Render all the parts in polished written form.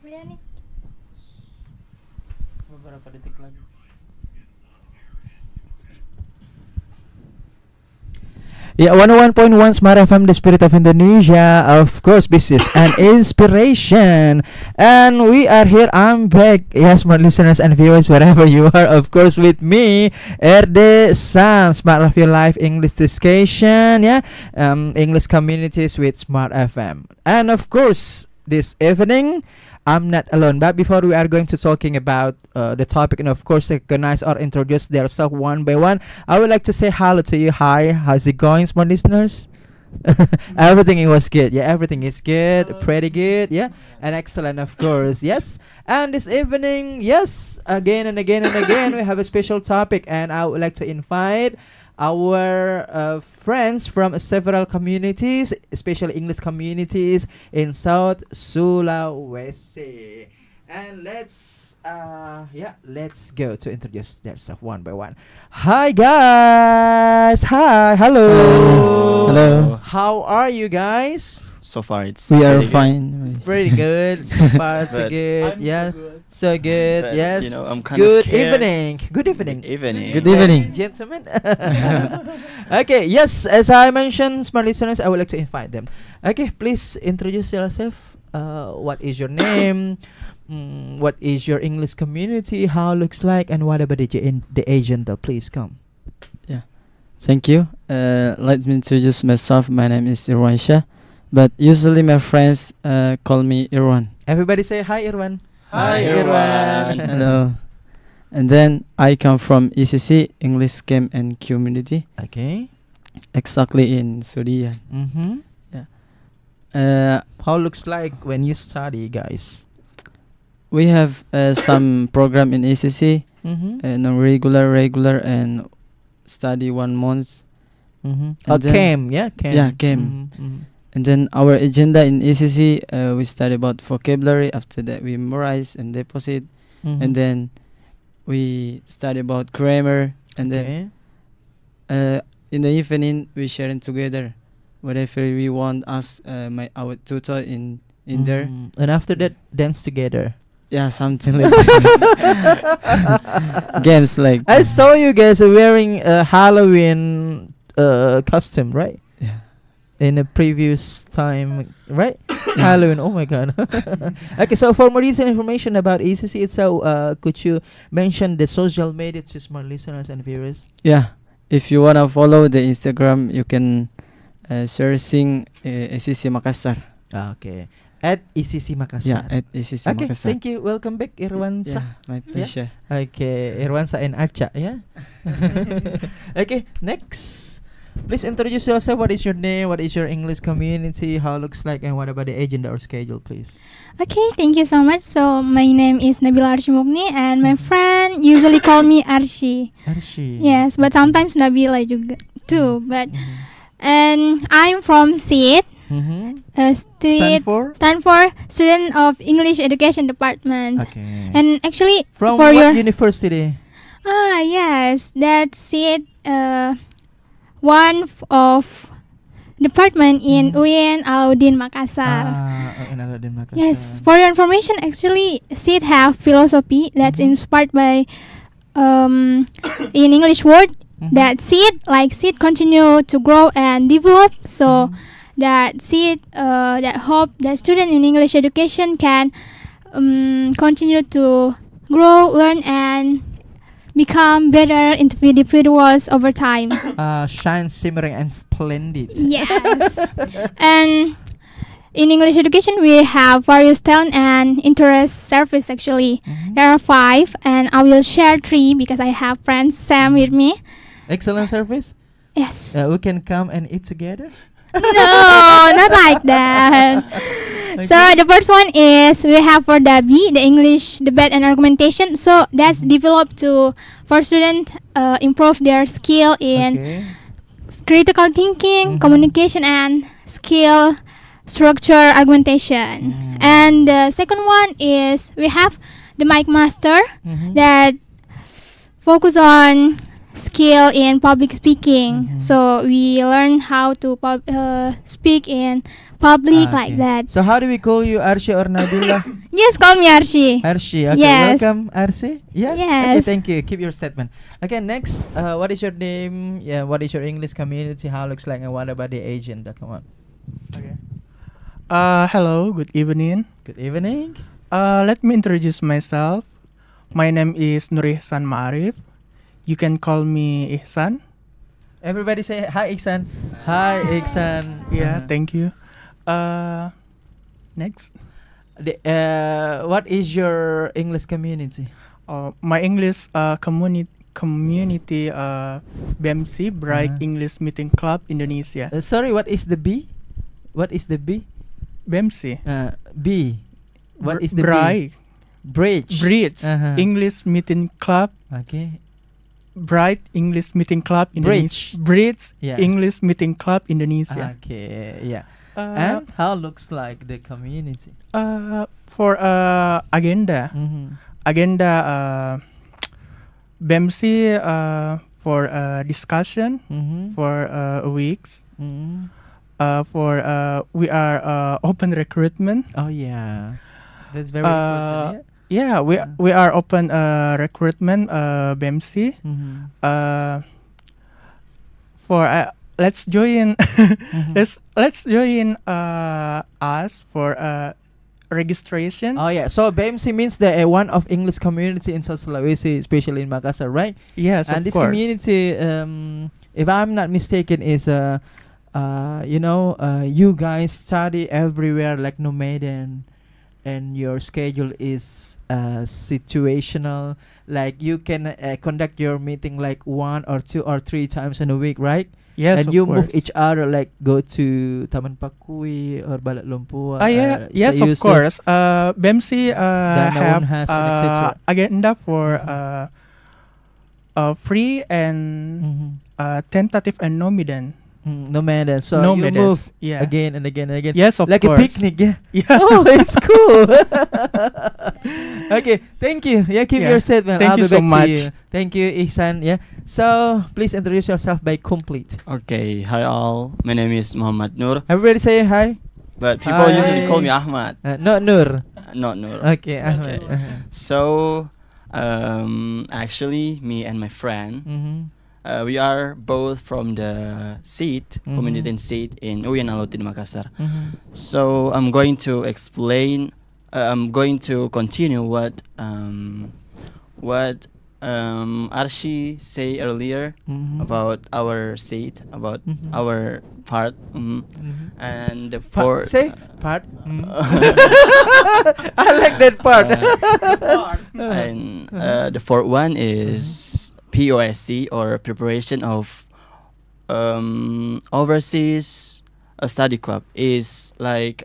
Udah nih. Beberapa detik lagi. Yeah, 101.1 Smart FM, the spirit of Indonesia. Of course, this is an inspiration. And we are here. I'm back. Yes, smart listeners and viewers, wherever you are. Of course, with me, Erde Sam, Smart of Your Life English Discussion. Yeah, English Communities with Smart FM. And of course, this evening, I'm not alone. But before we are going to talking about the topic and of course recognize or introduce themselves one by one, I would like to say hello to you. Hi, how's it going, smart listeners? Everything was good. Yeah, everything is good, pretty good. Yeah, and excellent, of course. Yes, and this evening, yes, again and again and again, we have a special topic, and I would like to invite our friends from several communities, especially English communities in South Sulawesi. And let's go to introduce themselves one by one. Hi guys, hi, hello. Hello. How are you guys? So far, it's We are pretty good. fine. Pretty good. So far, so But good. Yeah, so good. But, Yes. you know, I'm kinda Good scared. evening. Good evening. Good evening. Good evening. Ladies and gentlemen. Okay, yes, as I mentioned, smart listeners, I would like to invite them. Okay, please introduce yourself. What is your name? What is your English community? How it looks like, and what about the agenda? Please come. Thank you. Let me introduce myself. My name is Irwan Shah, but usually my friends call me Irwan. Everybody say hi, Irwan. Hi, Irwan. Hello. And then I come from ECC, English Camp and Community, Okay. exactly in Sudian. Mm-hmm. Uh, How looks like when you study, guys? we have some program in ECC, Mm-hmm. non-regular, regular, and study 1 month. Mm-hmm. And then- Came, yeah, came. Yeah, came. Mm-hmm. And then our agenda in ECC, we study about vocabulary. After that, we memorize and deposit. Mm-hmm. And then we study about grammar. And then in the evening, we sharing together whatever we want. Ask our tutor in there. And after that, dance together. Yeah, something like that. Games like I saw you guys wearing a Halloween costume, right? Yeah. In a previous time, right? Halloween. Oh my god. Okay, so for more recent information about ECC itself, could you mention the social media to smart listeners and viewers? Yeah. If you wanna follow the Instagram, you can searching ECC Makassar. Okay. At ECC Makassar. Yeah, at ECC Okay, Makassar. thank you. Welcome back, Irwan. Yeah, my pleasure. Okay, Irwan Sa and Acha, yeah. Okay, next. Please introduce yourself. What is your name? What is your English community? How it looks like, and what about the agenda or schedule, please? Okay, thank you so much. So my name is Nabila Arshimukni and my friend usually call me Arshi. Arshi. Yes, but sometimes Nabila juga too. But and I'm from SID. Mm-hmm. Stand for Student of English Education Department. Okay. And actually, From for what your university? yes, that's it. One of department in UIN Alauddin Makassar. In Alauddin Makassar. Yes, for your information, actually, SID have philosophy that's inspired by in English word that seed continue to grow and develop. So that seed that hope that student in English education can continue to grow, learn, and become better individuals over time. Shine, simmering, and splendid. Yes. And in English education, we have various talent and interest service actually. There are 5, and I will share 3 because I have friends Sam with me. Excellent service. Yes. We can come and eat together. No, not like that. So the first one is we have for DABI, the English debate and argumentation. So that's developed for students improve their skill in Okay. critical thinking, communication, and skill structure argumentation. And the second one is we have the Mic Master that focus on skill in public speaking. Mhm. So we learn how to speak in public like Okay. that. So how do we call you, Arshi or Nabila? Yes, call me Arshi. Arshi. Okay, Yes. welcome, Arshi. Yeah. Okay, Yes. thank you. Keep your statement. Okay, next. What is your name? Yeah. What is your English community? How it looks like, and what about the agenda? Come on. Okay. Hello, good evening. Good evening. Let me introduce myself. My name is Nur Ihsan Ma'arif. You can call me Ihsan. Everybody say hi, Iksan. Hi, Iksan. Yeah, thank you. Next. What is your English community? My English community BMC, Bright English Meeting Club Indonesia. Sorry, what is the B? What is the B? BMC. B. What is the Bright? B? Bridge. Bridge. Uh-huh. English Meeting Club. Okay. Bright English Meeting Club Indonesia. Bridge. Bridge. Yeah. English Meeting Club Indonesia. Okay. Yeah. Uh, And how looks like the community? For agenda. Mm-hmm. Agenda BMC for discussion Mm-hmm. for weeks. Mm-hmm. For we are open recruitment. Oh yeah, that's very important. Yeah, we are open recruitment BMC. Mm-hmm. For let's join Mm-hmm. let's join us for registration. Oh yeah, so BMC means the one of English community in South Sulawesi, especially in Makassar, right? Yes, And of this course. community, if I'm not mistaken, is you guys study everywhere like nomaden, and your schedule is situational. Like you can conduct your meeting like 1 or 2 or 3 times in a week, right? Yes, And of you course. move each other, like go to Taman Pakui or Balak Lumpur. Yeah, yes, of course. BMC have Unhas and etc. agenda for free and Mm-hmm. tentative and nomaden. Nomaden. So you Nomaden. move Yeah. again and again and again. Yes, of like course. a picnic, yeah. Yeah. Oh, it's cool. Okay, thank you. Yeah, keep Yeah. your statement. Thank I'll you be so back to much. you. Thank you, Ihsan. Yeah. So please introduce yourself by complete. Okay, hi all. My name is Muhammad Nur, Everybody say hi. but people usually Hi. call me Ahmad, Not Nur. not Nur. Okay, Ahmad. Okay. So, actually, me and my friend, Mm-hmm. we are both from the seat, community and seat in Uyan Alutin, Makassar. Mm-hmm. So I'm going to explain. I'm going to continue what Arshi say earlier Mm-hmm. about our seat, about Mhm. our part, Mm-hmm. and the Part, four. say part. I like that part. And the fourth one is POSC, or preparation of overseas study club. Is like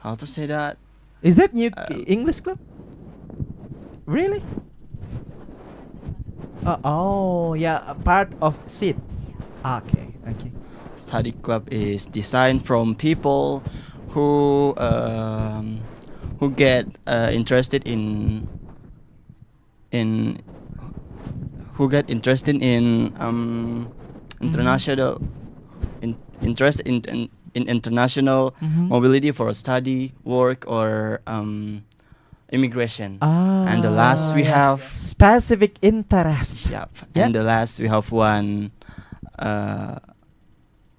how to say that? Is that new English English club? Really? Oh, yeah, a part of SID. Okay, okay. Study club is designed from people who get interested in international interest in international Mhm. mobility for study, work, or immigration. And the last we have specific interest. Yep. Yeah. And the last we have one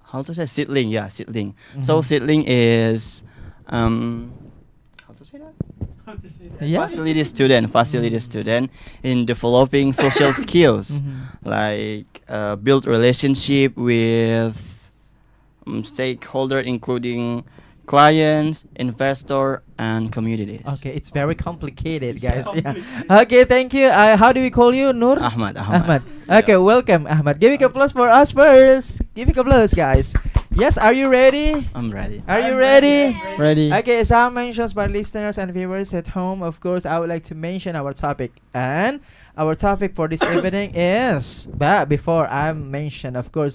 how to say seedling, yeah, seedling. So Mhm. seedling is how to say that? Yeah. Facility student in developing social skills, Mhm. like build relationship with stakeholder, including clients, investor, and communities. Okay, it's very complicated, guys. Yeah. Okay, thank you. How do we call you, Nur? Ahmad. Ahmad. Yeah. Okay, welcome, Ahmad. Give a applause for us first. Give a applause, guys. Yes, are you ready? I'm ready. Are you ready? Ready? Okay, as I mentioned by listeners and viewers at home, of course, I would like to mention our topic. And our topic for this evening is, but before I mention, of course,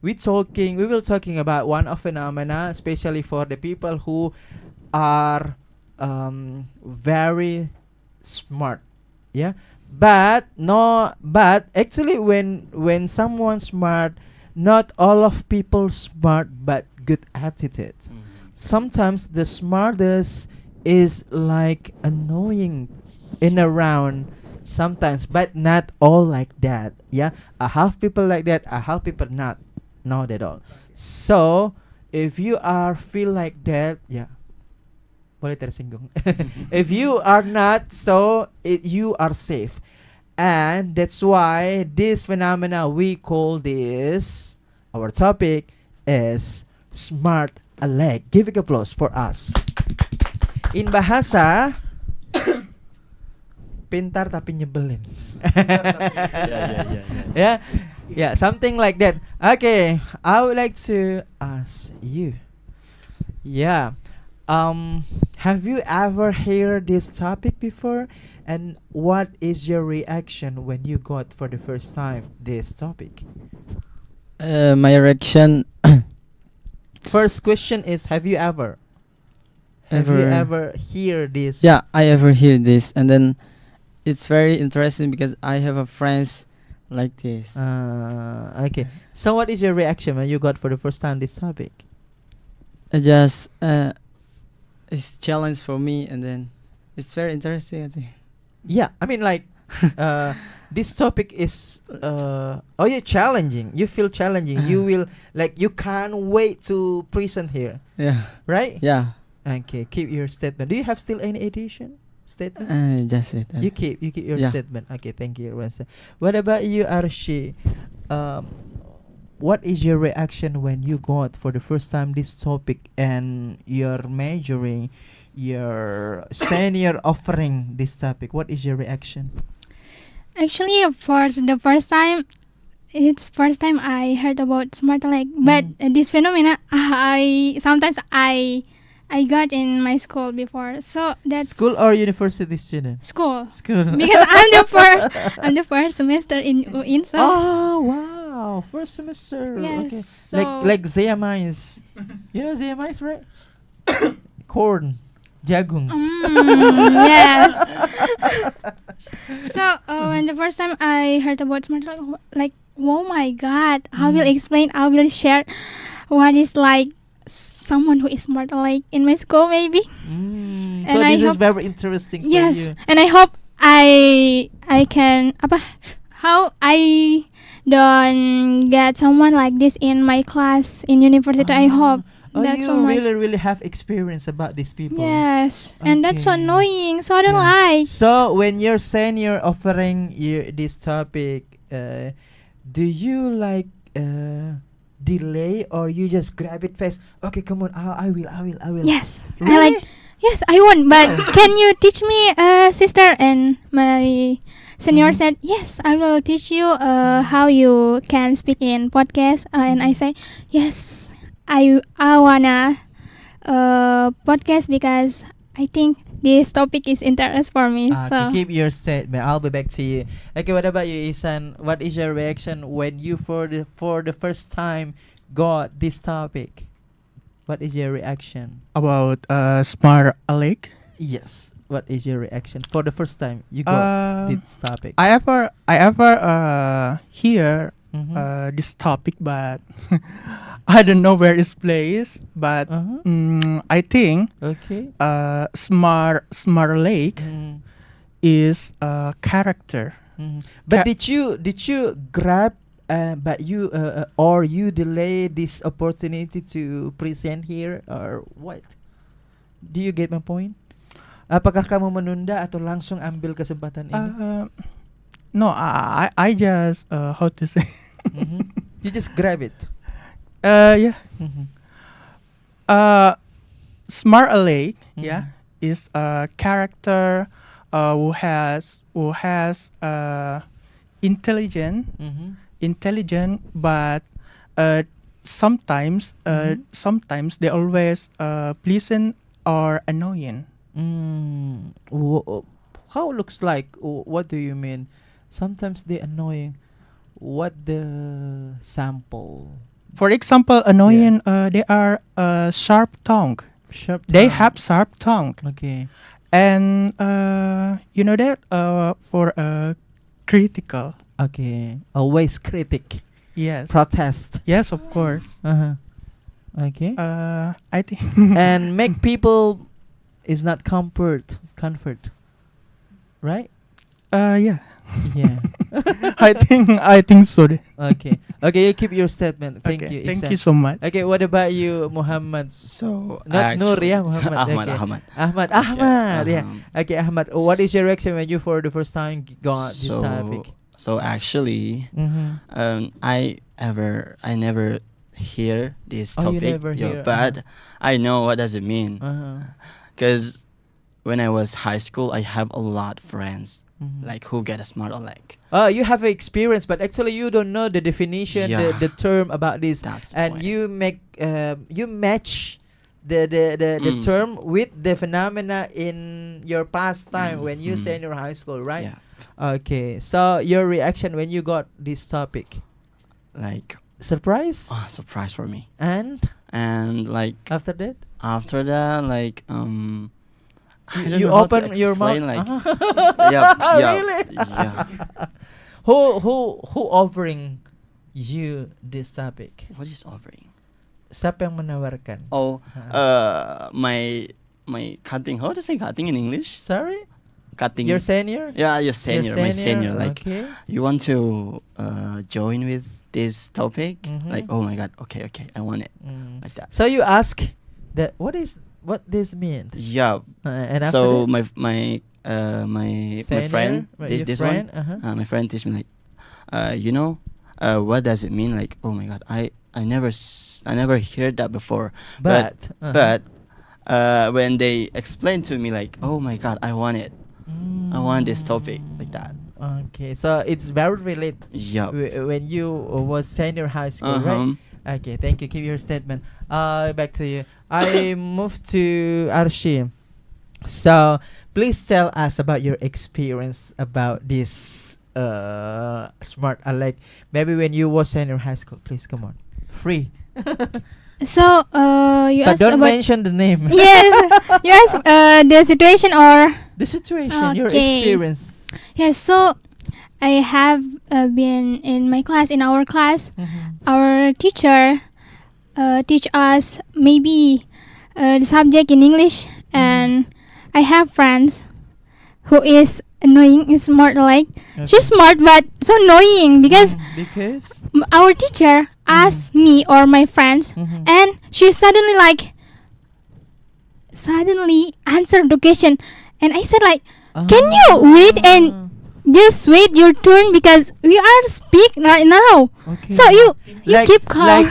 we will talking about one of phenomena, especially for the people who are very smart. Yeah, But no, but actually, when someone smart, not all of people smart, but good attitude. Sometimes the smartest is like annoying in around sometimes, but not all like that. Yeah, I have people like that. I have people not at all. So if you are feel like that, yeah, boleh tersinggung. If you are not, so you are safe, and that's why this phenomena we call this. Our topic is smart Aleck. Give it applause for us. In bahasa pintar tapi nyebelin. Yeah, yeah, something like that. Okay, I would like to ask you. Yeah, have you ever heard this topic before? And what is your reaction when you got for the first time this topic? My reaction First question is, have you ever? Have you ever hear this? Yeah, I ever hear this, and then it's very interesting because I have a friends like this. Okay. So what is your reaction when you got for the first time this topic? I just it's challenge for me, and then it's very interesting, I think. Yeah, I mean like this topic is oh yeah, challenging. You feel challenging. You will like you can't wait to present here, Yeah. right? Yeah. Okay, keep your statement. Do you have still any edition statement? Just it. You keep your yeah. statement. Okay, thank you, Ransa. What about you, Arshi? What is your reaction when you got for the first time this topic and you're majoring, your senior offering this topic? What is your reaction? Actually, for the first time, it's first time I heard about smart Aleck. But this phenomena, I got in my school before. So that's School or university student? School. School. Because I'm the first semester in UIN. So Oh wow, first semester. yes. Okay. So Like Zaya Mines. You know Zaya Mines, right? Corn, jagung. yes. So when the first time I heard about smart Aleck, like oh my god, I will explain. I will share what is like someone who is smart Aleck in my school maybe. So And I this is hope- very interesting for Yes, you. and I hope I can how I don't get someone like this in my class in university. I hope Oh, that's you so much. really have experience about these people. Yes, and that's so Okay. annoying. So I don't Yeah. like. So when your senior offering you this topic, do you like delay or you just grab it fast? Okay, come on, I will. Yes, I Really? like. Yes, I want. But can you teach me, sister? And my senior said, yes, I will teach you how you can speak in podcast. And I say, yes, I wanna podcast because I think this topic is interest for me. So Keep your statement. I'll be back to you. Okay, what about you, Isan? What is your reaction when you for the first time got this topic? What is your reaction? About smart Aleck. Yes. What is your reaction for the first time you got this topic? I ever hear Mhm. this topic, but I don't know where it's placed. But I think Okay. smart Aleck Mm. is a character. But Ca- did you grab but you or you delay this opportunity to present here or what? Do you get my point? Apakah kamu menunda atau langsung ambil kesempatan ini? No, I just how to say? Mhm. You just grab it. Yeah. Mhm. Smart Aleck, Mhm. yeah, is a character who has intelligent, Mhm. but sometimes sometimes they always pleasant or annoying. How looks like? What do you mean? Sometimes they annoying. What the sample? For example, annoying. They are sharp tongue. Sharp. They tongue. have sharp tongue, Okay. and you know that for critical. Okay. Always critic. Yes. Protest. Yes, of course. Okay. I think. And make people is not comfort. Right? Yeah. Yeah. I think so. Okay. Okay, you keep your statement. Thank Okay, you. Thank Iksan. you so much. Okay, what about you, Muhammad? So Not Nur, actually- yeah, Muhammad. Ahmad, Okay. Ahmad. Ahmad, yeah. Uh-huh. Okay, Ahmad. What is your reaction when you for the first time got this topic? So actually, I never hear this Oh, you topic. never yeah, hear, but I know what does it mean. Because when I was high school, I have a lot of friends like who get a smart Aleck. Oh, you have experience, but actually you don't know the definition, Yeah. the term about this, That's the and point. you match the term with the phenomena in your past time when you senior high school, right? Yeah. Okay, so your reaction when you got this topic? Like Surprise? surprise for me. And like after that? like I don't You know how to open your mouth. explain, like yeah, Really? yeah. Who offering you this topic? What is offering? Siapa yang menawarkan? Oh, my cutting. How to say cutting in English? Sorry? Cutting. Your senior? Yeah, your Your senior. My senior. Like, okay. you want to join with this topic? Like, oh my god. Okay, I want it. Like that. So you ask that what this means? Yeah. And after So that? my Senior, friend, right, your this friend, one, my friend teach me like, what does it mean? Like, oh my god, I never heard that before. But When they explained to me like, oh my god, I want it. I want this topic like that. Okay, so it's very related. Yeah. When you was senior high school, right? Okay, thank you. Keep your statement. Back to you. I move to Arshi. So please tell us about your experience about this smart Aleck. Maybe when you was senior high school. Please come on, free. So you But asked don't about mention the name. yes, you asked the situation or The situation, your Okay. experience. yes. So I have been in my class. In our class, our teacher teach us maybe the subject in English, and I have friends who is annoying, is smart like she's smart but so annoying because Because our teacher asked me or my friends, and she suddenly answered the question, and I said like, can you wait and just wait your turn because we are speak right now. Okay. So you keep calm.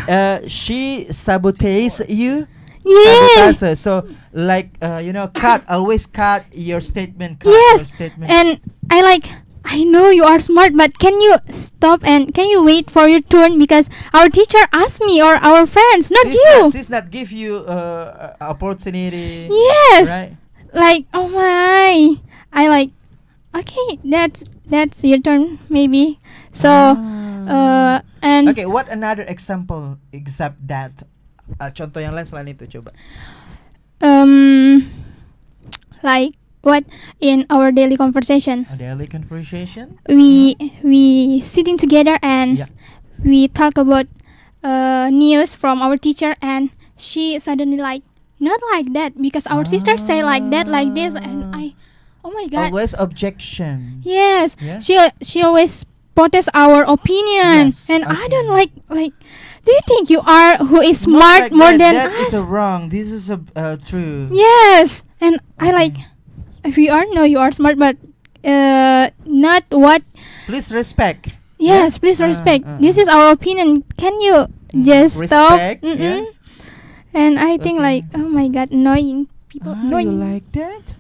She sabotages you. Yeah. Sabotage, so always cut your statement. Cut Yes. your statement. And I know you are smart, but can you stop and can you wait for your turn because our teacher asked me or our friends, not you. She's not give you opportunity. Yes. Right. Like, oh my. Okay, that's your turn maybe. So and Okay, what another example except that? Contoh yang lain selain itu coba. like what in our daily conversation A daily conversation. we sitting together and Yeah. we talk about news from our teacher, and she suddenly like not like that because our sister say like that like this, and I, oh my god. Always objection. Yes. Yeah? She always protest our opinion, Yes, and I okay. don't like. Do you think you are who is Not smart like more that. than That us? is wrong. This is true. Yes, and I Okay. like. If you are no, you are smart, but not what. Please respect. Yes, please respect. This is our opinion. Can you just stop? Respect, yeah. And I think Okay. like, oh my god, annoying people. You Annoying. like that?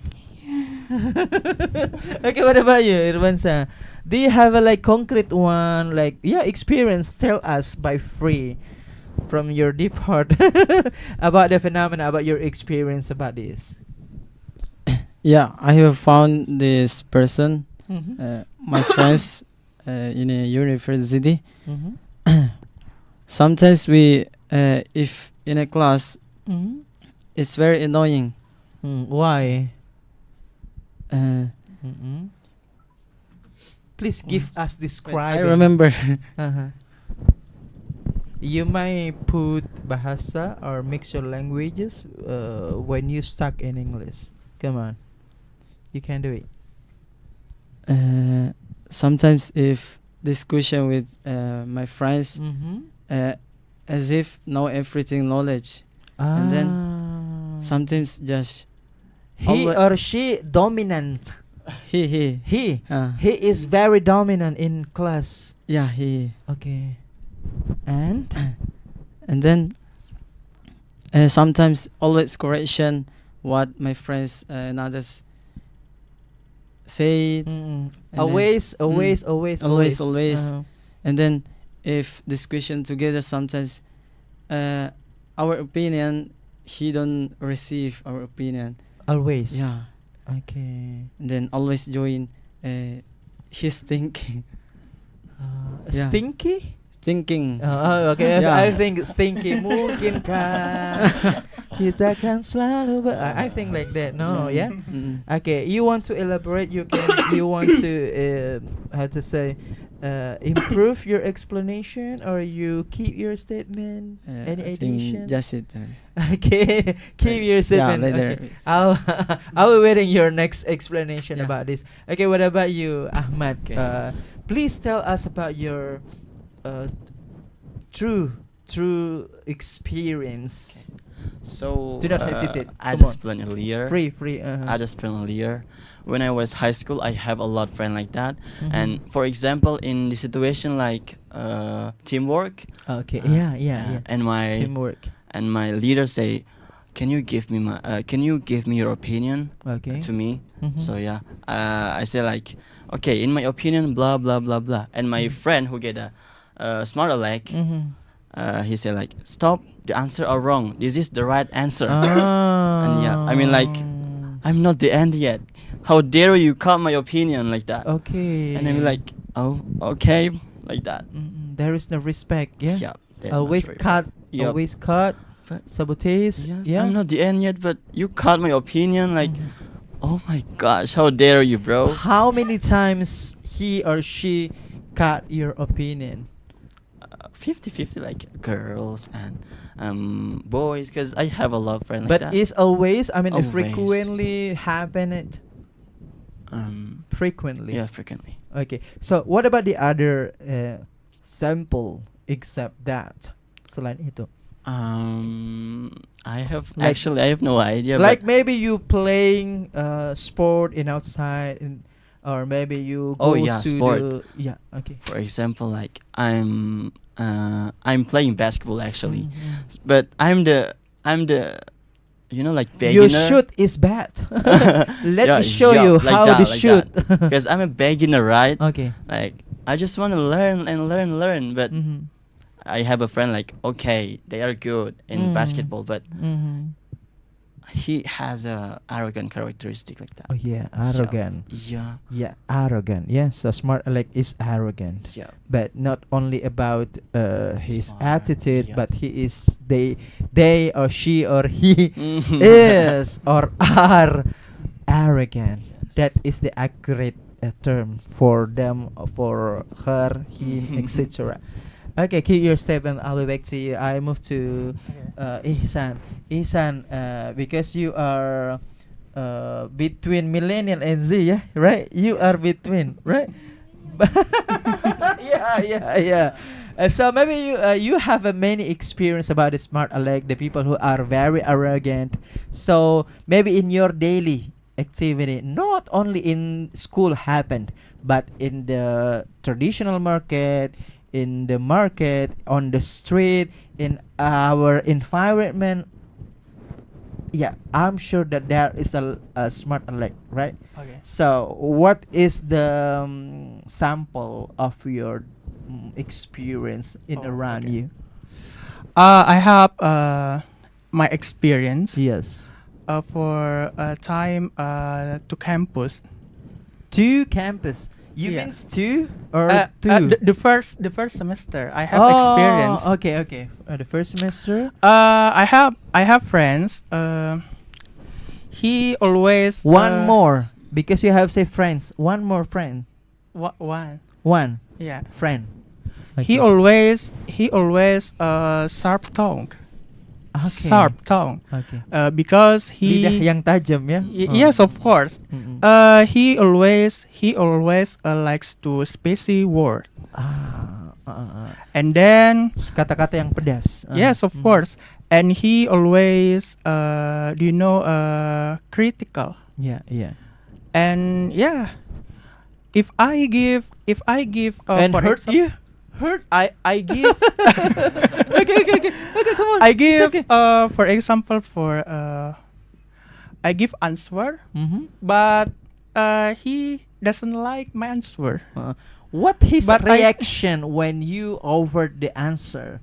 Okay, what about you, Irwansa? Do you have a concrete one experience? Tell us by free from your deep heart about the phenomena, about your experience about this. Yeah, I have found this person, my friends in a university. Sometimes we, if in a class, it's very annoying. Why? Please give us I describe. remember. Uh-huh. You may put bahasa or mix your languages when you stuck in English. Come on, you can do it. Sometimes if discussion with my friends, Mm-hmm. as if know everything knowledge, and then sometimes just he alwa- or she dominant. he He is very dominant in class. yeah he Okay, and and then sometimes always correction what my friends and others say, mm, then- always, always, always. always. Uh-huh. and then if discussion together sometimes our opinion he don't receive our opinion, Always. yeah, Okay. and then always join his thinking. Yeah. Stinky? Thinking. Okay. Yeah. I think stinky mungkinkah kita kan selalu I think like that. No, yeah. Okay, you want to elaborate? You can. You want to how to say improve your explanation, or you keep your statement? Any I think addition? just it. Okay, keep your statement. later. Okay. I'll be waiting your next explanation Yeah. about this. Okay, what about you, Ahmad? Okay. Please tell us about your true experience. So Do not hesitate. I Come just on. explained earlier. Free. I just explained earlier. When I was high school, I have a lot of friends like that. Mhm. And for example, in the situation like teamwork, Okay. uh, Yeah. and my Teamwork. leader say, can you give me your opinion Okay. to me? Mhm. So yeah, I say like, okay, in my opinion, blah blah blah blah. And my friend who get a smart Aleck, Mhm. he said like, stop, the answer are wrong. This is the right answer. Ah. And yeah, I mean like, I'm not the end yet. How dare you cut my opinion like that? Okay. And I'm like, oh, okay, like that. There is no respect. Yeah. Yeah. that Always much cut. Yup. Always cut. But Sabotage. yes, Yeah. I'm not the end yet, but you cut my opinion. Like, Mhm. oh my gosh, how dare you, bro? How many times he or she cut your opinion? 50-50, like girls and boys, because I have a lot of friends But like that. it's always. I mean, Always. frequently happen it. Frequently. yeah, frequently. Okay. So what about the other sample except that? Selain itu. I have Like- I have no idea. Like but maybe you playing sport in outside, or maybe you go Oh, yeah, to sport. Okay. for example, like I'm playing basketball actually, Mhm. but I'm the like Your beginner. shoot is bad. Let Yeah, me show yeah, you like how that, to like shoot. Because I'm a beginner, right? Okay. Like I just want to learn and learn, but Mhm. I have a friend like, okay, they are good in Mm. basketball, but Mhm. he has a arrogant characteristic like that. Oh yeah, arrogant. Yeah. Yeah, arrogant. Yeah, so smart Aleck is arrogant, Yeah. but not only about his Smart, attitude, yeah. but he is they or she or he Mhm. is or are arrogant. Yes. That is the accurate term for them, for her, him, etc. Okay, keep your statement. I'll be back to you. I move to Ihsan. Ihsan, because you are between millennial and Z, yeah, right? You are between, right? yeah. So maybe you have a many experience about the smart Aleck, the people who are very arrogant. So maybe in your daily activity, not only in school happened, but in the traditional market, in the market, on the street, in our environment. Yeah, I'm sure that there is a smart Aleck, right? Okay. So, what is the sample of your experience in Oh, around okay. you? I have my experience Yes. for a time to campus. To campus. You Yeah. means two or two? The first semester I have experience. Okay. The first semester. I have friends. He always One more, because you have say friends. One more friend. One. One Yeah. friend. He always sharp tongue. Okay. Sharp tongue. Okay. Because Lidah he yang tajam ya. yes, of course. Mm-mm. He always likes to spicy word. And then Kata-kata yang pedas. yes, of course. And he always critical. Yeah, yeah. And yeah, if I give And for hurt example, you? Hurt? I give Okay, come on. I It's give okay. for example I give answer, Mm-hmm. but he doesn't like my answer. What his But I- reaction when you offered the answer?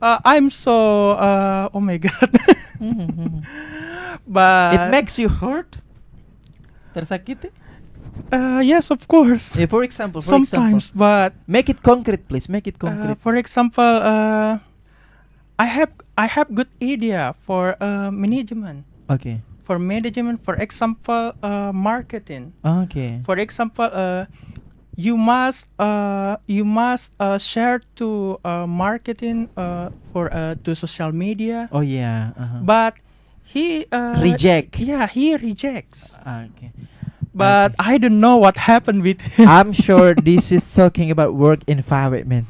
I'm so oh my god. But It makes you hurt? Tersakiti? yes, of course. Yeah, for example, Sometimes, but make it concrete, please. Make it concrete. for example, I have good idea for management. Okay. For management, for example, marketing. Okay. For example, you must share to marketing for to social media. Oh yeah. But he Reject. Yeah, he rejects. Okay. But I don't know what happened with him. I'm sure this is talking about work environment.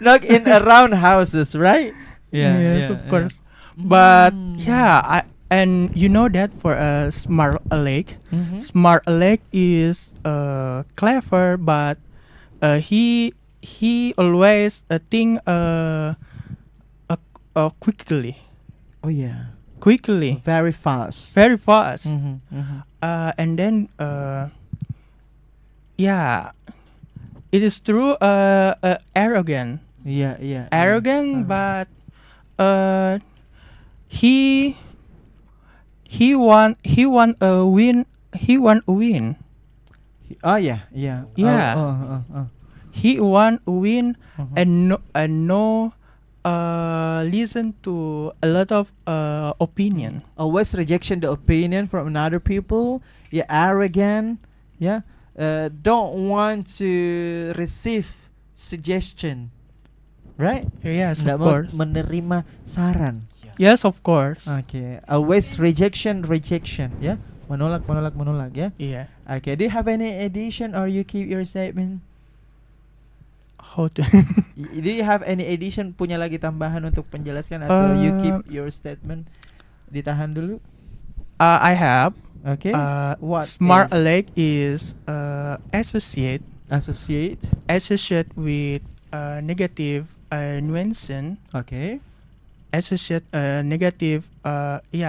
Not in around houses, right? Yes, of course. But Mm. yeah, and you know that for a smart Aleck, Mhm. smart Aleck is clever, but he always think quickly, Oh yeah. quickly, Very fast. very fast. Mhm, mhm. And then yeah, it is true. Arrogant, Yeah, yeah. arrogant, Uh-huh. but he want a win. He want a win. Oh yeah, yeah. Yeah. He want a win, Mhm. and no listen to a lot of opinion. Always rejection the opinion from another people. Yeah, arrogant. Yeah. Don't want to receive suggestion. Right? Yes, Nggak of mau course. menerima saran. Yes, of course. Okay. Always rejection. Yeah. Menolak. Yeah. Yeah. Okay. Do you have any addition or you keep your statement? How to? Do you have any addition? Punya lagi tambahan untuk penjelaskan atau you keep your statement? Ditahan dulu. I have. Okay. What Smart is Aleck is associate with negative nuance. Okay. Associate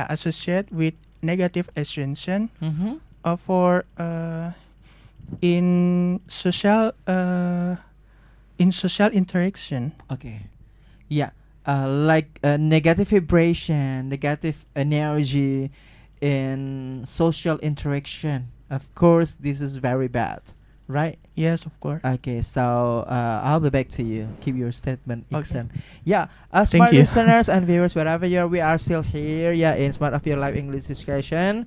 associate with negative assumption Mm-hmm. for in social interaction. Okay. Yeah. Like negative vibration, negative energy in social interaction. Of course, this is very bad, right? Yes, of course. Okay, so I'll be back to you. Keep your statement, Okay. Iksan. Yeah, Thank smart you. listeners and viewers, wherever you are, we are still here. Yeah, in Smart of Your Life English discussion,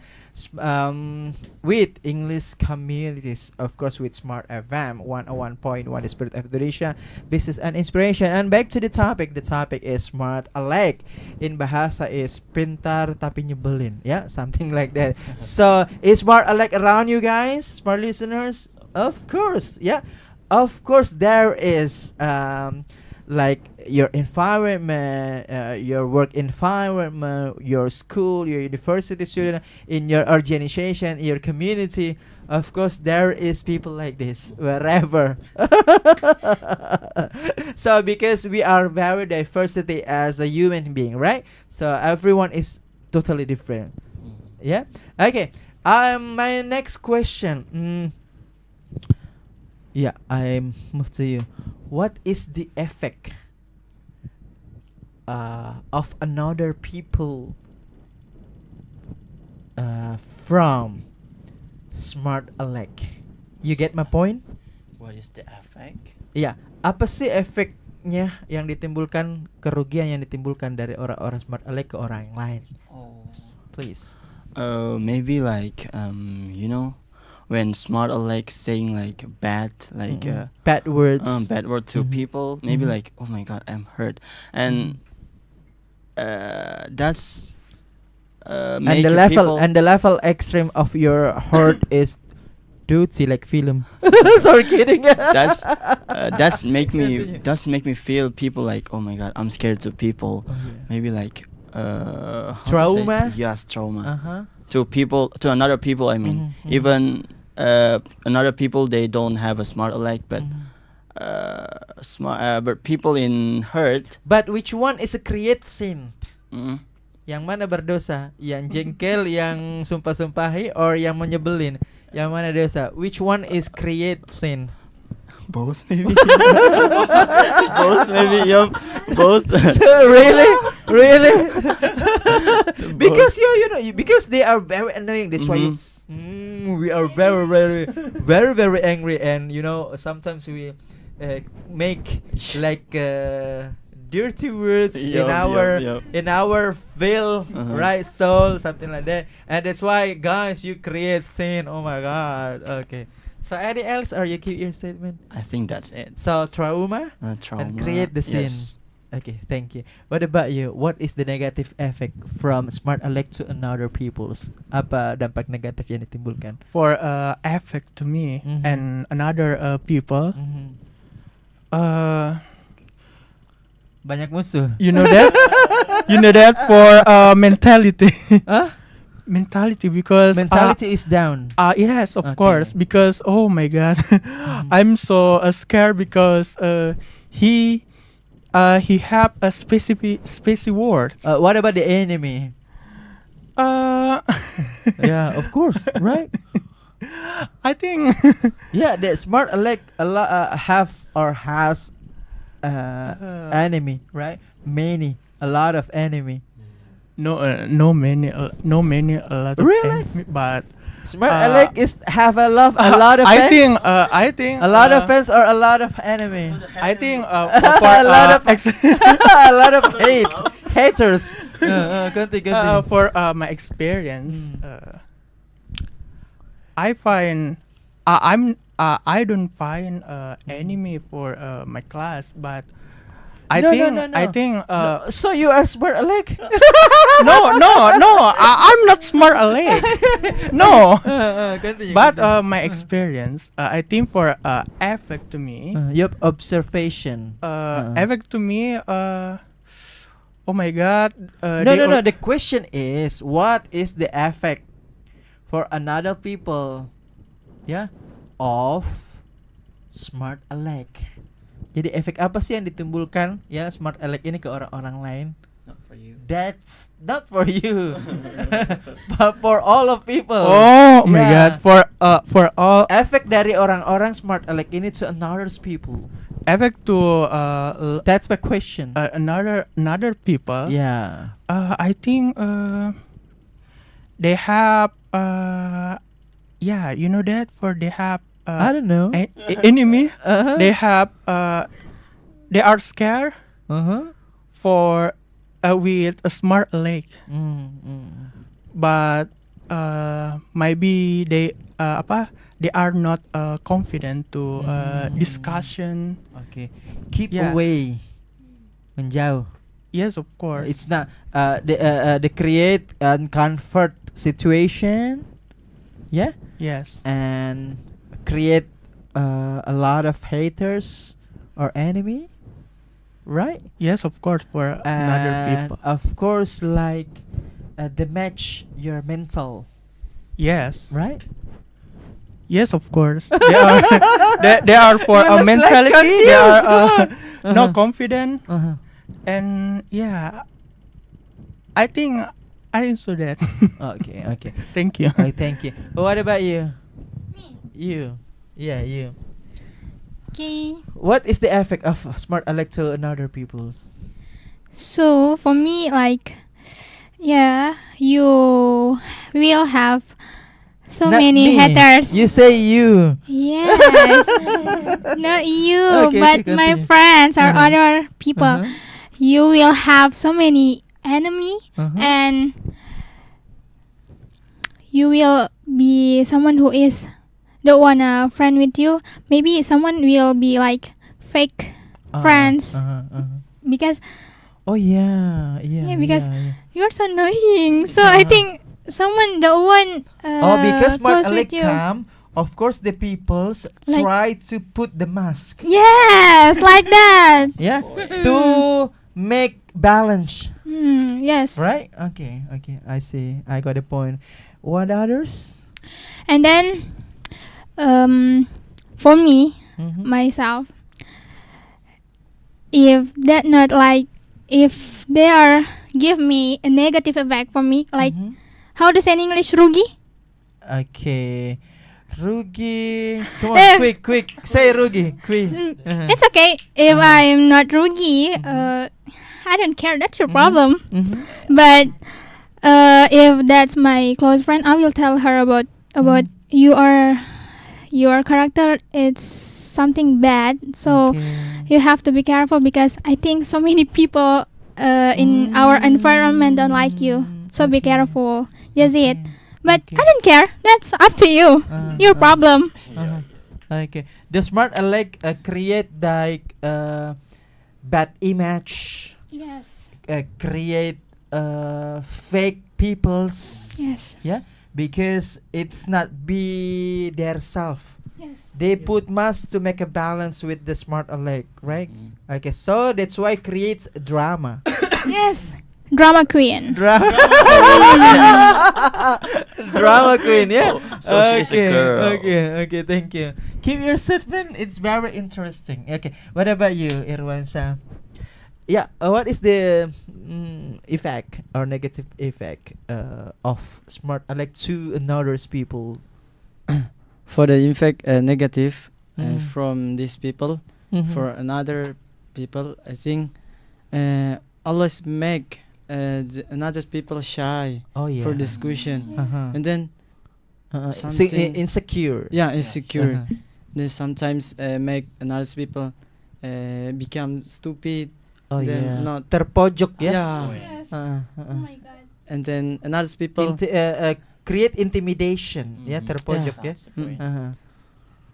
with English communities, of course, with Smart FM 101.1, the Spirit of Indonesia, Business and Inspiration. And back to the topic. The topic is Smart Aleck. In bahasa is pintar tapi nyebelin. Yeah, something like that. So is Smart Aleck around you guys, smart listeners? Of course, yeah. Of course, there is like your environment, your work environment, your school, your university student, in your organization, your community. Of course, there is people like this wherever. So because we are very diversity as a human being, right? So everyone is totally different. Yeah. Okay. My next question. Yeah, I move to you. What is the effect of another people from Smart Aleck? You get my point? What is the effect? Iya, apa sih efeknya yang ditimbulkan, kerugian yang ditimbulkan dari orang-orang Smart Aleck ke orang yang lain? Oh, Please. maybe like when smart Aleck saying like bad bad words. bad word to Mhm. people, maybe Mhm. like, oh my god, I'm hurt, and that's and make the level people and the level extreme of your hurt is dude see like film. Sorry, kidding. that's make me Continue. feel people like, oh my god, I'm scared to people, Oh, yeah. maybe like how to say? Trauma? Yes, trauma Uh-huh. to people, to another people, I mean. Mhm, mhm. Even another people, they don't have a smart Aleck, but Mhm. but people in hurt. But which one is a create sin? Mm, Yang mana berdosa? Yang jengkel, yang sumpah-sumpahi, or yang menyebelin? Yang mana dosa? Which one is create sin? both maybe. Both maybe. Yup. Both. really? Because you know because they are very annoying. That's why you, we are very angry, and you know sometimes we make like dirty words Yup, yup. in our will, Uh-huh. right, soul, something like that, and that's why guys you create sin. Oh my god. Okay, so any else or you keep your statement? I think that's it. So trauma Trauma. and create the sin. Yes. Okay, thank you. What about you? What is the negative effect from smart Aleck to another people's? Apa dampak negatif yang ditimbulkan? For effect to me Mhm. and another people, Banyak musuh. you know that, you know that for mentality, Huh? mentality because Mentality is down. yes, of Okay. course, because oh my god, I'm so scared because he have a specific word. What about the enemy? Yeah, of course, right? I think Yeah, the smart Aleck have or has enemy, right? A lot of enemy. no many a lot of Really? enemy, but Smart Aleck is have a lot of I fans. think a lot of fans or a lot of enemy. I think A for lot of a lot of haters. Continue. for my experience, I find I don't find enemy for my class, but I No, think no. I think So you are smart Aleck? no I'm not smart Aleck. No. Continue. But my experience, I think for effect to me, Yup, observation. effect to me, oh my god. No. The question is, what is the effect for another people, yeah, of smart Aleck? Jadi efek apa sih yang ditimbulkan ya smart Aleck ini ke orang-orang lain? Not for you. That's not for you, but for all of people. Oh my Yeah. god, for all Efek dari orang-orang smart Aleck ini to another people. effect to That's my question. another people. Yeah. I think they have yeah, you know that for they have I don't know. enemy. Uh-huh. They have they are scared for with a smart Aleck, but maybe they they are not confident to discussion. Okay. Keep Yeah. away. Menjauh. Yes, of course. It's not the create and comfort situation. Yeah. yes. And create a lot of haters or enemy, right? Yes, of course for another And people. of course, like the match your mental, Yes. right? Yes, of course. They are they are for You a looks like mentality. They are confused. not confident, Uh-huh. and yeah, I think I saw that. Okay. Thank you. Thank you. What about you? You. Yeah, you. Okay. What is the effect of smart Aleck to another people's? So for me, like, yeah, you will have so Not many me. haters. You say you. Yes, not you, Okay, but my continue. friends or Uh-huh. other people. Uh-huh. You will have so many enemy, Uh-huh. and you will be someone who is don't wanna friend with you, maybe someone will be like fake friends because Oh yeah, yeah. Yeah, because yeah. you're so annoying. So I think someone the one Oh, because Smart close Aleck with you. come, of course the peoples Like- try to put the mask. Yes, like that. Yeah, to make balance, Yes. right? Okay, okay. I see. I got the point. What others? And then for me Mhm. myself, if that not like if they are give me a negative effect for me, like Mhm. how to say in English, rugi? Okay. Rugi. Come Eh. on, quick. Say Rugi, quick. It's okay if Uh-huh. I'm not rugi. I don't care. That's your problem. Mhm. But if that's my close friend, I will tell her about your character. It's something bad, so Okay. you have to be careful because I think so many people in our environment don't like you. So be Okay. careful. Just it. Okay. But Okay. I don't care. That's up to you. Your problem. Okay. The Smart Aleck create like bad image, Yes. create fake peoples. Yes. Yeah, because it's not be their self. Yes. They put mask to make a balance with the Smart Aleck, right? Okay, so that's why creates drama. Yes. Drama queen. Drama. Drama queen, yeah. So she's a girl. Okay, thank you. Keep your statement. It's very interesting. Okay, what about you, Irwansa? Yeah, what is the effect or negative effect of Smart Aleck to another's people? For the effect negative Mhm. from these people Mhm. for another people, I think always make another people shy Oh yeah. for discussion, Uh-huh. and then something- insecure. yeah, insecure. Uh-huh. They sometimes make another people become stupid. Oh Then yeah. not- Terpojok ya. Yeah, Yes. Uh-huh. God. and then another people, Create intimidation. Ya, terpojok ya. That's the point. Uh-huh.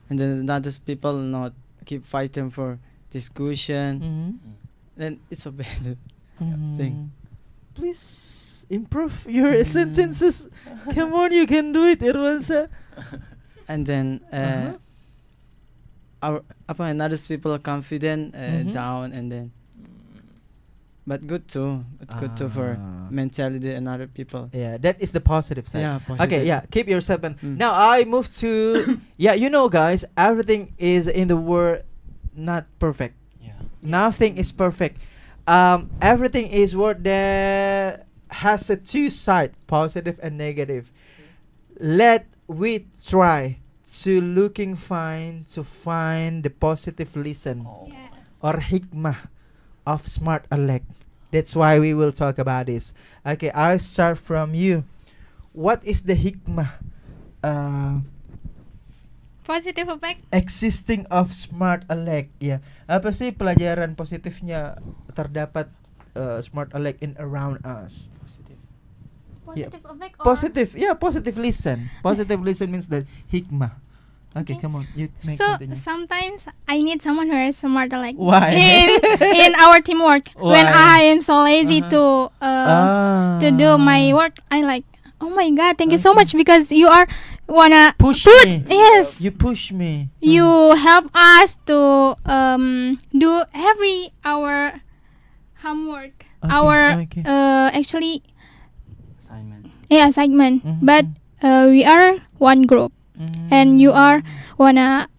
and then another people not keep fighting for discussion. Mhm. Then it's so bad. Mhm. Thing. Please improve your sentences. Come on, you can do it, Irwansa. And then Uh-huh. our another people are confident Mhm. down, and then but good too, for mentality another people. Yeah, that is the positive side. Yeah, Okay, positive. yeah, keep your statement. Mm. Now I move to yeah, you know, guys, everything is in the world not perfect. Yeah. Nothing is perfect. Everything is what there has a two side, positive and negative. Let we try to looking fine to find the positive lesson Yes. or hikmah of Smart Aleck. That's why we will talk about this. Okay, I'll start from you. What is the hikmah Positive effect. existing of Smart Aleck? Ya, apa sih pelajaran positifnya terdapat Smart Aleck in around us? Positive effect. Or Positive, yeah, positive listen. Positive listen means that hikmah. Okay, come on, you make So continue. sometimes I need someone who is smarter, like Why? in our teamwork. When Why? I am so lazy to do my work, I like. Oh my God! Thank you so Okay. much because you are wanna Push put me. yes. You push me. You help us to do every our homework. Okay, Our okay. actually Assignment. assignment. Mhm. But we are one group, and you are wanna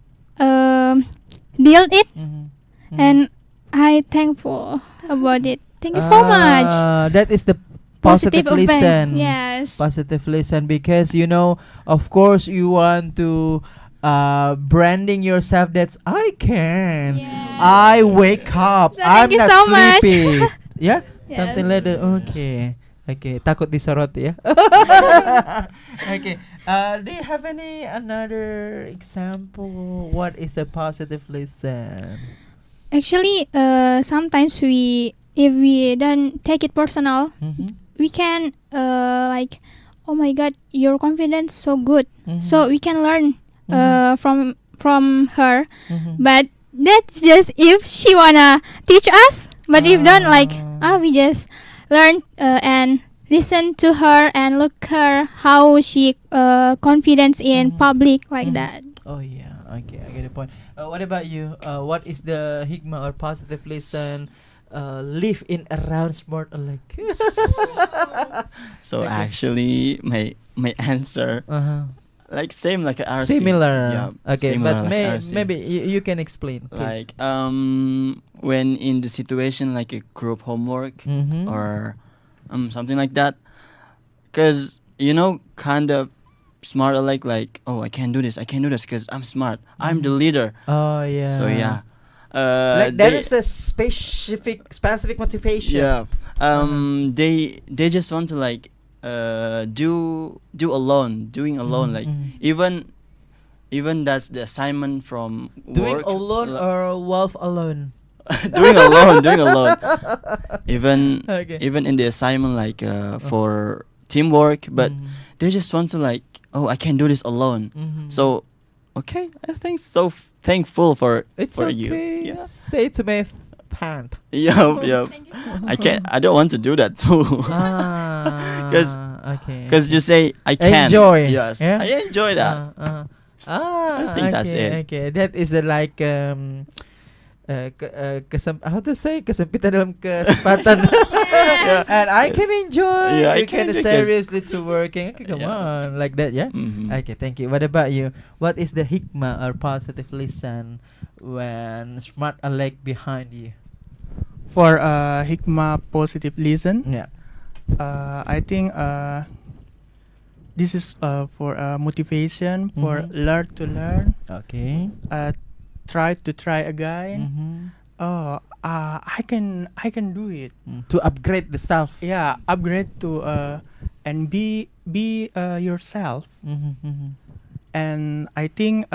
deal it, and I thankful about it. Thank you so much. That is the positive effect. listen. Yes. Positive listen, because you know, of course, you want to branding yourself. That's I can. Yes. I wake up. So I'm thank you not so much. sleepy. Yeah, Yes. something like that. Okay. Okay, takut disorot ya. Okay. Do you have another example? What is the positive listen? Actually, sometimes if we don't take it personal, Mhm. we can like, oh my God, your confidence so good. Mhm. So we can learn from her. Mm-hmm. But that's just if she wanna teach us. But if don't, like, we just learn and listen to her and look her how she confidence in public like that. Oh yeah, okay, I get the point. What about you? What is the hikmah or positive lesson live in around smart Aleck? So Okay. actually, my answer Uh-huh. like same like RC. Similar. Yeah. Okay, similar but like RC. maybe you can explain. Please. Like when in the situation like a group homework Mm-hmm. or something like that, because kind of smart like oh I can do this because I'm smart, I'm the leader. Oh yeah. So yeah, Like there is a specific motivation. yeah they just want to like doing alone like even that's the assignment from Doing work alone or wolf alone. doing alone even Okay. even in the assignment like for teamwork, but they just want to like oh I can do this alone. So okay, I think so thankful for it's for okay. you. Yeah. Say to my hand. Yep. I don't want to do that too. Because Okay. because you say I can Enjoy, yes yeah? I enjoy that. I think that's it. Okay, that is the like how to say kesempitan dalam kesempatan. Yeah. And I can enjoy. Yeah, I you can can because- seriously to working. Okay, come Yeah. on, like that, yeah. Mhm. Okay, thank you. What about you? What is the hikmah or positive lesson when smart Aleck behind you? For hikmah positive lesson, Yeah. I think this is for motivation for learn to learn. Okay. Try to try again. Mm-hmm. I can do it. To upgrade the self. Yeah, upgrade to and be yourself. Mm-hmm. And I think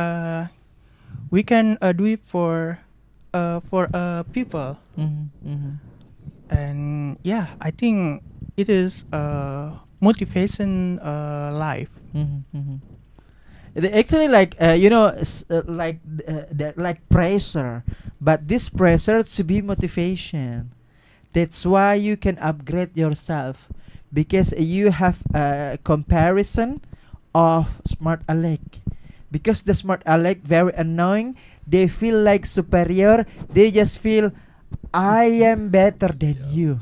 we can do it for people. Mm-hmm. And yeah, I think it is motivation life. They actually like that like pressure, but this pressure to be motivation. That's why you can upgrade yourself, because you have a comparison of smart Aleck. Because the smart Aleck very annoying, they feel like superior. They just feel I am better than you.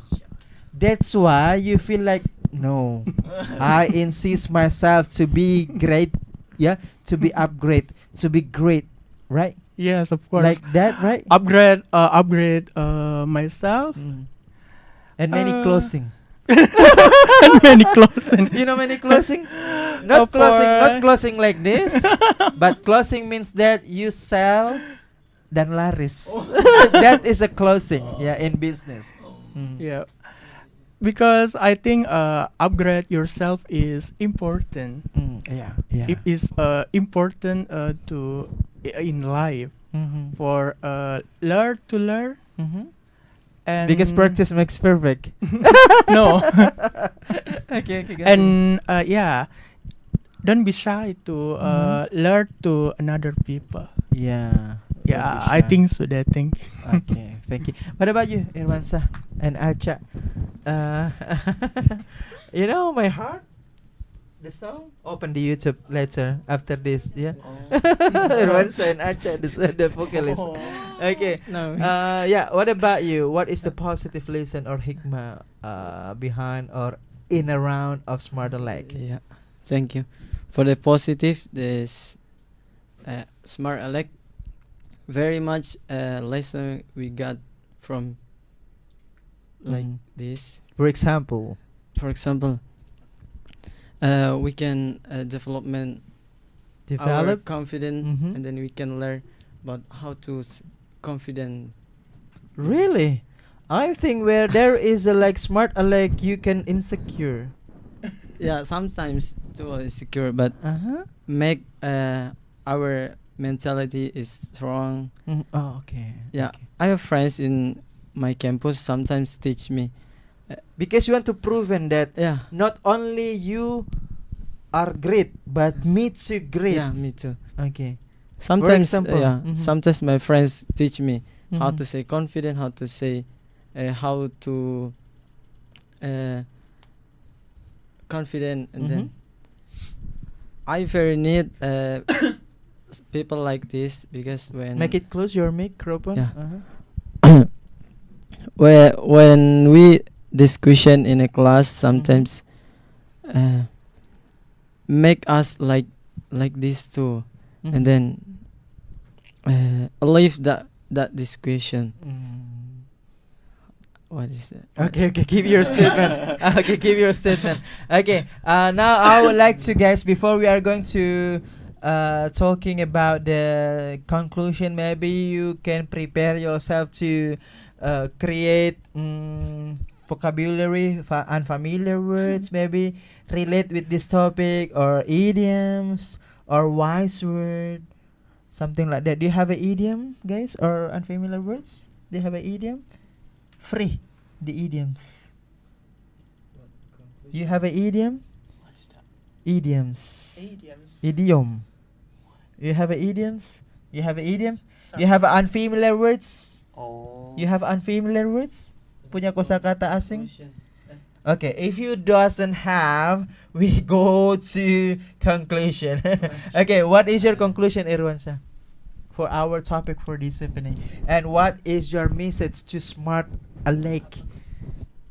That's why you feel like no. I insist myself to be great. Yeah, to be upgrade, to be great, right? Yes, of course. Like that, right? upgrade myself And many closing. and many closing. You know many closing? Not closing like this, but closing means that you sell dan laris. That is a closing, yeah, in business. Yeah, because I think upgrade yourself is important. Yeah, yeah. It is important to in life for learn to learn and Because practice makes perfect. no Okay, go ahead. and yeah, don't be shy to learn to another people. Yeah. Yeah, don't be I shy. think so. That thing. Okay, thank you. What about you, Irwansa and Acha? You know my heart. The song. Open the YouTube later after this. Yeah. Irwansa and Acha, the vocalist. Okay. No. Yeah. What about you? What is the positive lesson or hikmah behind or in around of smart Aleck? Yeah, thank you. For the positive, this smart Aleck, very much lesson we got from like this. For example. For example, we can develop confidence, and then we can learn about how to confident. Really? I think where there is a like smart Aleck, you can insecure. Yeah, sometimes too insecure, but make our mentality is strong. Oh, okay. Yeah, Okay. I have friends in my campus sometimes teach me. Because you want to proven that Yeah, not only you are great, but me too great. Yeah, me too. Okay. Sometimes, example. sometimes my friends teach me how Mhm. to say confident, how to say, how to confident, and then I very need people like this because when Make it close your microphone. Yeah. Uh-huh. when we discussion in a class, sometimes make us like this too, Mhm. and then leave that discussion. What is that? Okay, give your statement. Okay, give your statement. Okay, now I would like to, guys, before we are going to talking about the conclusion, maybe you can prepare yourself to create vocabulary, unfamiliar words, maybe relate with this topic, or idioms, or wise word, something like that. Do you have an idiom, guys, or unfamiliar words? Do you have an idiom? Free the idioms. You have an idiom? What is that? Idioms. Idioms. Idiom. You have an idioms? You have an idiom? You have unfamiliar words? Oh. You have unfamiliar words? Punya kosakata asing? Okay, if you doesn't have, we go to conclusion. Okay, what is your conclusion, Irwansa, for our topic for this evening? And what is your message to Smart Aleck?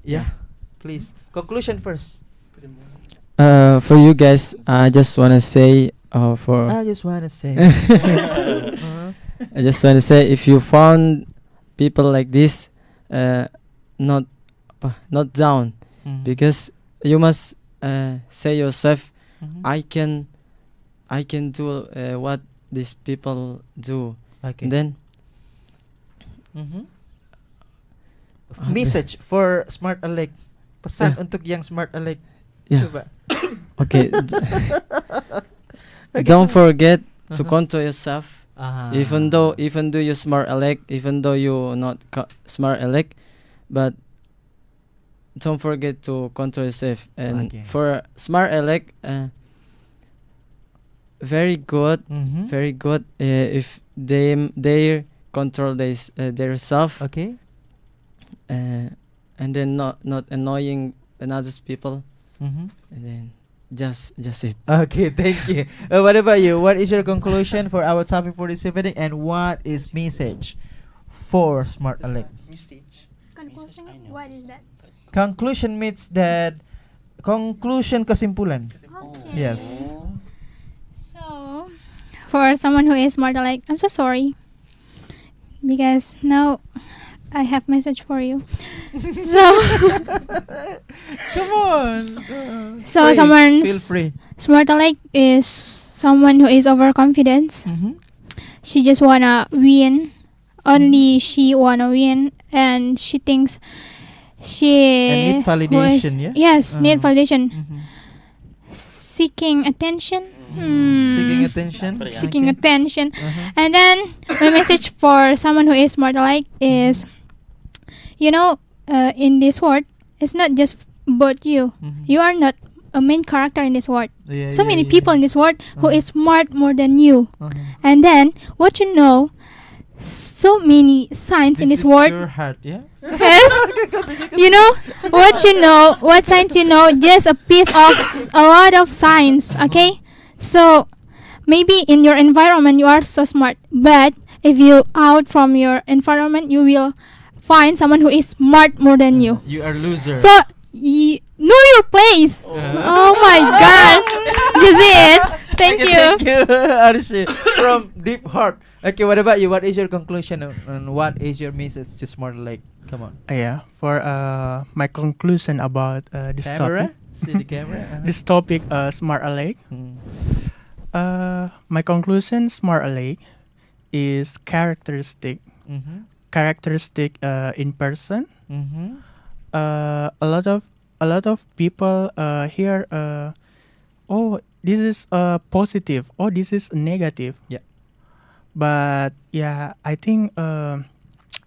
Yeah, please. Conclusion first. For you guys, I just wanna say, I just wanna say. I just wanna say, if you found people like this, not down, because you must say yourself, I can do what these people do. Okay. And then Message for Smart Aleck. Pesan Yeah. untuk yang Smart Aleck. Yeah. Coba. Okay. Okay. Don't forget to control yourself. Ah. Even though you smart Aleck, even though you not smart Aleck, but don't forget to control yourself. And Okay. for smart Aleck, very good, Mhm. very good. If they control their self, Okay. and then not annoying another people, Mhm. and then just it. Okay, thank you. What about you? What is your conclusion for our topic for this evening, and what is message for Smart Aleck? Conclusion, what is that? Conclusion means that conclusion, kesimpulan. Okay. Yes. So, for someone who is smart, like, I'm so sorry, because now I have message for you. So, Come on. So Free. someone's- Feel free. smart like is someone who is overconfident. Mhm. She just wanna win. Only she wanna win, and she thinks she And need validation, yeah? Yes, need validation. Mhm. Seeking attention. Seeking attention. Seeking Okay. attention. Uh-huh. And then my message for someone who is smart alike is, in this world, it's not just about you. Mhm. You are not a main character in this world. Yeah, So yeah, many yeah. people in this world who Uh-huh. is smart more than you. Uh-huh. And then what you know, so many signs in this is world. your heart, yeah? Yes. What signs you know, just a piece of a lot of signs, okay? So maybe in your environment you are so smart, but if you out from your environment, you will find someone who is smart more than you. You are loser. So know your place. Oh my God. You see it? Thank you. Thank you, Arshi, from deep heart. Okay, what about you? What is your conclusion and what is your message to Smart Aleck? Come on. Yeah, for my conclusion about this Camera? topic. See the camera? Uh-huh. This topic, Smart Aleck. My conclusion, Smart Aleck, is characteristic in person. A lot of people here. Oh, this is positive. Oh, this is negative. Yeah. But yeah, I think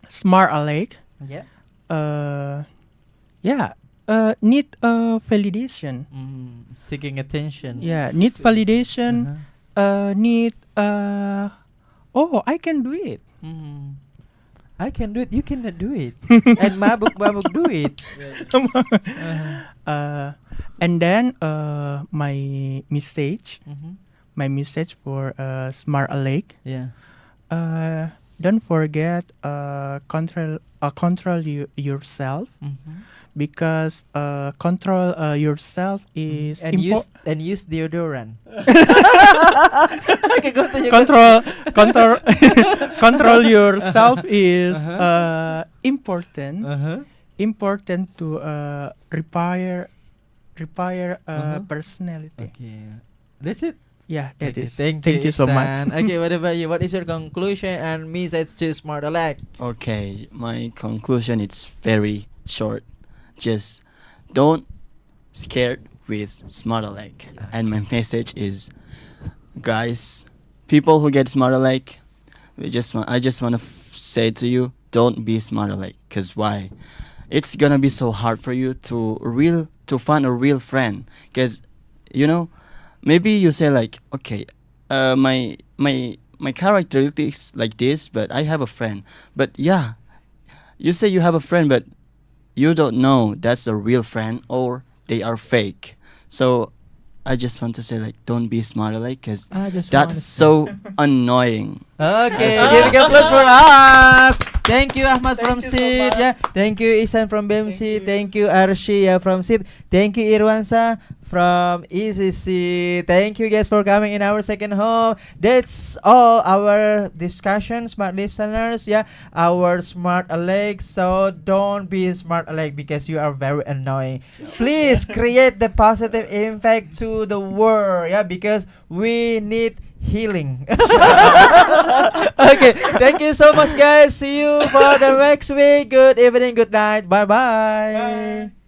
Smart Aleck. Yeah. Yeah, need validation. Seeking attention. Yeah, need validation. Uh-huh. Need oh, I can do it. I can do it. You cannot do it. And mabuk do it. And then my message for smart Aleck. Yeah. Don't forget control yourself, because control yourself is And use deodorant. Okay, continue. control control yourself is important. Important to repair personality. Okay. That's it. Yeah, that Okay, is. Thank you so much. Ihsan. Okay, what about you? What is your conclusion and message to smart Aleck? Okay, my conclusion is very short. Just don't scared with smart Aleck. And my message is, guys, people who get smart Aleck, I just want to say to you, don't be smart Aleck. Cause why? It's gonna be so hard for you to find a real friend. Cause you know, maybe you say like, okay, my characteristic is like this, but I have a friend. But yeah, you say you have a friend, but you don't know that's a real friend or they are fake. So I just want to say like, don't be smart Aleck, cause that's so annoying. Okay, give a applause for us. Thank you Ahmad from Sid. Yeah. Thank you Ihsan from BMC. Thank you Arshi from Sid. Thank you Irwansa from ECC. Thank you guys for coming in our second home. That's all our discussion, smart listeners. Yeah, our smart Aleck. So don't be smart Aleck because you are very annoying. Please create the positive impact to the world. Yeah, because we need healing. Okay, thank you so much guys. See you for the next week. Good evening, good night. Bye bye.